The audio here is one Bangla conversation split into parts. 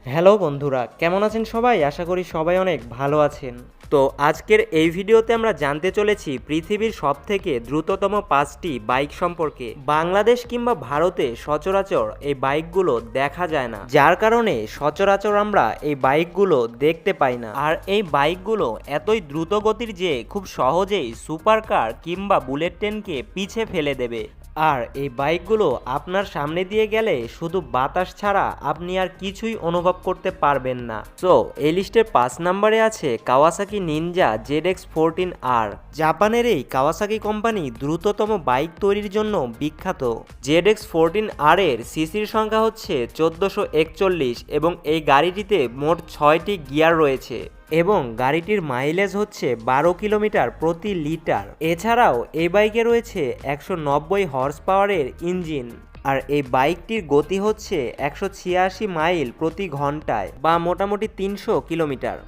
হ্যালো বন্ধুরা, কেমন আছেন সবাই? আশা করি সবাই অনেক ভালো আছেন। তো আজকের এই ভিডিওতে আমরা জানতে চলেছি পৃথিবীর সবথেকে দ্রুততম 5টি বাইক সম্পর্কে। বাংলাদেশ কিংবা ভারতে সচরাচর এই বাইকগুলো দেখা যায় না, যার কারণে সচরাচর আমরা এই বাইকগুলো দেখতে পাই না। আর এই বাইকগুলো এতই দ্রুত গতির যে খুব সহজেই সুপার কার কিংবা বুলেট ট্রেনকে পিছে ফেলে দেবে। আর এই বাইকগুলো আপনার সামনে দিয়ে গেলে শুধু বাতাস ছাড়া আপনি আর কিছুই অনুভব করতে পারবেন না। সো এই লিস্টের 5 নম্বরে আছে কাওয়াসাকি নিনজা ZX14R। জাপানের এই কাওয়াসাকি কোম্পানি দ্রুততম বাইক তৈরির জন্য বিখ্যাত। ZX14R এর সিসির সংখ্যা হচ্ছে 1441 এবং এই গাড়িটিতে মোট 6টি গিয়ার রয়েছে এবং গাড়িটির মাইলেজ হচ্ছে 12 কিলোমিটার প্রতি লিটার। এছাড়াও এই বাইকে রয়েছে 190 হর্স পাওয়ারের ইঞ্জিন। আর এই বাইকটির গতি হচ্ছে 186 মাইল প্রতি ঘন্টায় বা মোটামুটি 300 কিলোমিটার।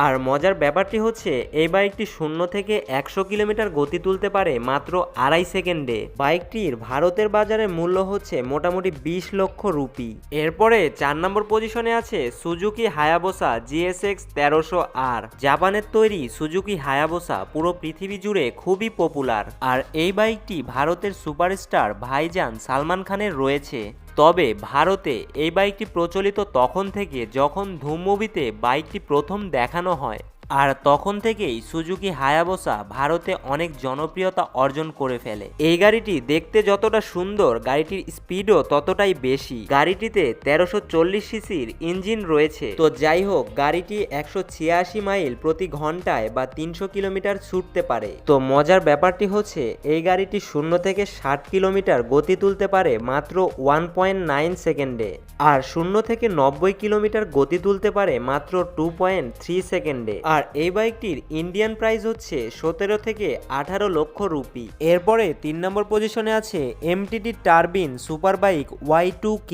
আর মজার ব্যাপারটি হচ্ছে এই বাইকটি 0 থেকে 100 কিলোমিটার গতি তুলতে পারে মাত্র 2.5 সেকেন্ডে। বাইকটির ভারতের বাজারে মূল্য হচ্ছে মোটামুটি 20 লক্ষ রুপি। এরপরে 4 নম্বর পজিশনে আছে সুজুকি হায়াবুসা GSX 1300R। জাপানের তৈরি সুজুকি হায়াবুসা পুরো পৃথিবী জুড়ে খুবই পপুলার। আর এই বাইকটি ভারতের সুপারস্টার ভাইজান সালমান খানের রয়েছে। তবে ভারতে এই বাইকটি প্রচলিত তখন থেকে যখন ধুম মুভিতে বাইকটি প্রথম দেখানো হয়, আর তখন থেকেই সুজুকি হায়াবুসা ভারতে অনেক জনপ্রিয়তা অর্জন করে ফেলে। এই গাড়িটি দেখতে যতটা সুন্দর, গাড়িটির স্পিডও ততটাই বেশি। গাড়িটিতে 1340 সিসির ইঞ্জিন রয়েছে। তো যাই হোক, গাড়িটি 186 মাইল প্রতি ঘন্টায় বা 300 কিলোমিটার ছুটতে পারে। তো মজার ব্যাপারটি হচ্ছে এই গাড়িটি 0 থেকে 60 কিলোমিটার গতি তুলতে পারে মাত্র 1.9 সেকেন্ডে, আর 0 থেকে 90 কিলোমিটার গতি তুলতে পারে মাত্র 2.3 সেকেন্ডে। আর এই বাইকটির ইন্ডিয়ান প্রাইস হচ্ছে 17 থেকে 18 লক্ষ রুপি। এরপরে 3 নম্বর পজিশনে আছে MTT টারবিন সুপার বাইক Y2K।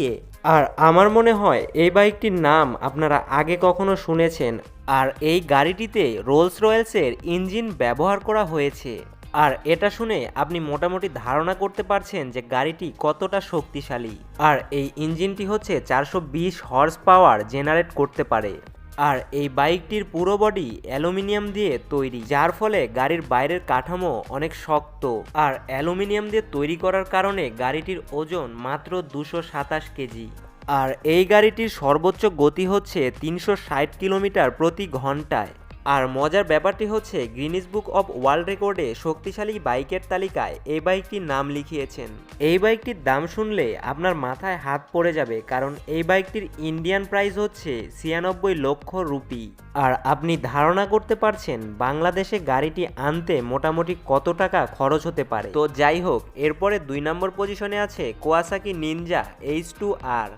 আর আমার মনে হয় এই বাইকটির নাম আপনারা আগে কখনো শুনেছেন। আর এই গাড়িটিতে রোলস রয়েলসের ইঞ্জিন ব্যবহার করা হয়েছে। আর এটা শুনে আপনি মোটামুটি ধারণা করতে পারছেন যে গাড়িটি কতটা শক্তিশালী। আর এই ইঞ্জিনটি হচ্ছে 420 হর্স পাওয়ার জেনারেট করতে পারে। আর এই বাইকটির পুরো বডি অ্যালুমিনিয়াম দিয়ে তৈরি, যার ফলে গাড়ির বাইরের কাঠামো অনেক শক্ত। আর অ্যালুমিনিয়াম দিয়ে তৈরি করার কারণে গাড়িটির ওজন মাত্র 227 কেজি। আর এই গাড়িটির সর্বোচ্চ গতি হচ্ছে 360 কিলোমিটার প্রতি ঘন্টায়। আর মজার ব্যাপারটি হচ্ছে গিনেস বুক অফ ওয়ার্ল্ড রেকর্ডে শক্তিশালী বাইকের তালিকায় এই বাইকটির নাম লিখিয়েছেন। এই বাইকটির দাম শুনলে আপনার মাথায় হাত পড়ে যাবে, কারণ এই বাইকটির ইন্ডিয়ান প্রাইস হচ্ছে 96 লক্ষ রুপি। আর আপনি ধারণা করতে পারছেন বাংলাদেশে গাড়িটি আনতে মোটামুটি কত টাকা খরচ হতে পারে। তো যাই হোক, এরপরে 2 নম্বর পজিশনে আছে কাওয়াসাকি নিনজা H2R।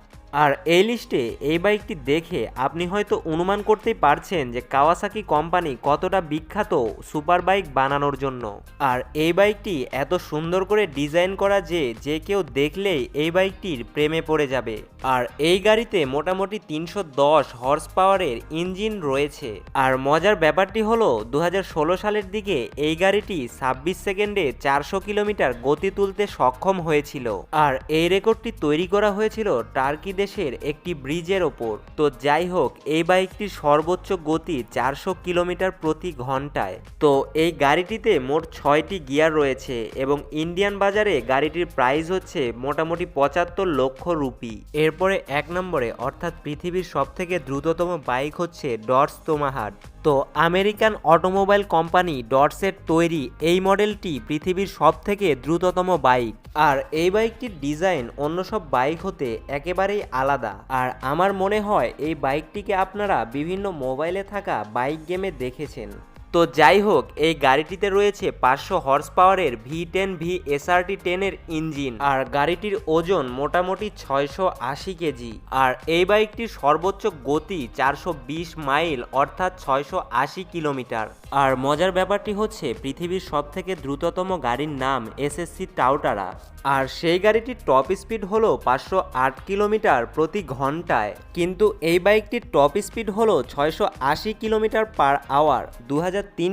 আর এই লিস্টে এই বাইকটি দেখে আপনি হয়তো অনুমান করতেই পারছেন যে কাওয়াসাকি কোম্পানি কতটা বিখ্যাত সুপার বাইক বানানোর জন্য। আর এই বাইকটি এত সুন্দর করে ডিজাইন করা যে কেউ দেখলেই এই বাইকটির প্রেমে পড়ে যাবে। আর এই গাড়িতে মোটামুটি 310 হর্স পাওয়ারের ইঞ্জিন রয়েছে। আর মজার ব্যাপারটি হলো 2016 সালের দিকে এই গাড়িটি 26 সেকেন্ডে 400 কিলোমিটার গতি তুলতে সক্ষম হয়েছিল। আর এই রেকর্ডটি তৈরি করা হয়েছিল টার্কি দেশের একটি ব্রিজের ওপর। তো যাই হোক, এই বাইকটির সর্বোচ্চ গতি 400 কিলোমিটার প্রতি ঘন্টায়। তো এই গাড়িটিতে মোট 6টি গিয়ার রয়েছে এবং ইন্ডিয়ান বাজারে গাড়িটির প্রাইস হচ্ছে মোটামুটি 75 লক্ষ রুপি। এরপরে 1 নম্বরে অর্থাৎ পৃথিবীর সবথেকে দ্রুততম বাইক হচ্ছে ডটস তোমাহাট। তো আমেরিকান অটোমোবাইল কোম্পানি ডটসের তৈরি এই মডেলটি পৃথিবীর সবথেকে দ্রুততম বাইক। আর এই বাইকটির ডিজাইন অন্য সব বাইক হতে একেবারেই আলাদা। আর আমার মনে হয় এই বাইকটিকে আপনারা বিভিন্ন মোবাইলে থাকা বাইক গেমে দেখেছেন। তো যাই হোক, এই গাড়িটিতে রয়েছে 500 হর্স পাওয়ারের V10V SRT10 এর ইঞ্জিন। আর গাড়িটির ওজন মোটামুটি 680 কেজি। আর এই বাইকটির সর্বোচ্চ গতি 420 মাইল অর্থাৎ 680 কিলোমিটার। আর মজার ব্যাপারটি হচ্ছে পৃথিবীর সবথেকে দ্রুততম গাড়ির নাম SSC টাউটারা। আর সেই গাড়িটির টপ স্পিড হলো 508 কিলোমিটার প্রতি ঘন্টায়, কিন্তু এই বাইকটির টপ স্পিড হলো 680 কিলোমিটার পার আওয়ার।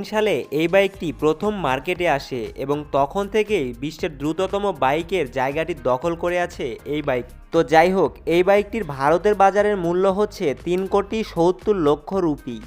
সালে এই বাইকটি প্রথম মার্কেটে আসে এবং তখন থেকেই বিশ্বের দ্রুততম বাইকের জায়গাটি দখল করে আছে এই বাইক। তো যাই হোক, এই বাইকটির ভারতের বাজারের মূল্য হচ্ছে 3,70,00,000 রুপি।